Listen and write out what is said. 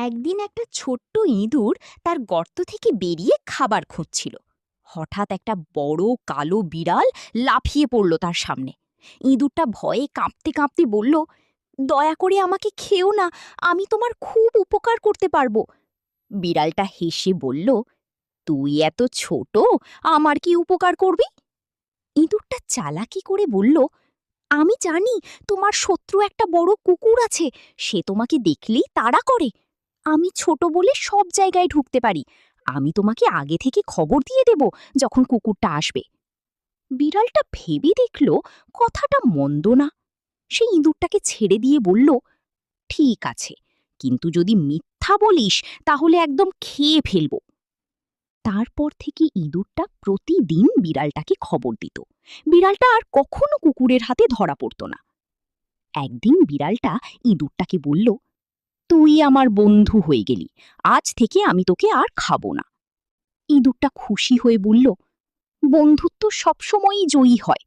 একদিন একটা ছোট্ট ইঁদুর তার গর্ত থেকে বেরিয়ে খাবার খুঁজছিল। হঠাৎ একটা বড় কালো বিড়াল লাফিয়ে পড়ল তার সামনে। ইঁদুরটা ভয়ে কাঁপতে কাঁপতে বলল, দয়া করে আমাকে খেও না, আমি তোমার খুব উপকার করতে পারবো। বিড়ালটা হেসে বলল, তুই এত ছোট, আমার কি উপকার করবি? ইঁদুরটা চালাকি করে বলল, আমি জানি তোমার শত্রু একটা বড় কুকুর আছে, সে তোমাকে দেখলেই তাড়া করে। আমি ছোট বলে সব জায়গায় ঢুকতে পারি। আমি তোমাকে আগে থেকে খবর দিয়ে দেব যখন কুকুরটা আসবে। বিড়ালটা ভেবে দেখল কথাটা মন্দ না। সে ইঁদুরটাকে ছেড়ে দিয়ে বলল, ঠিক আছে, কিন্তু যদি মিথ্যা বলিস তাহলে একদম খেয়ে ফেলব। তারপর থেকে ইঁদুরটা প্রতিদিন বিড়ালটাকে খবর দিত। বিড়ালটা আর কখনো কুকুরের হাতে ধরা পড়ত না। একদিন বিড়ালটা ইঁদুরটাকে বলল, তুই আমার বন্ধু হয়ে গেলি, আজ থেকে আমি তোকে আর খাবো না। ইঁদুরটা খুশি হয়ে বলল, বন্ধুত্ব সবসময়ই জয়ী হয়,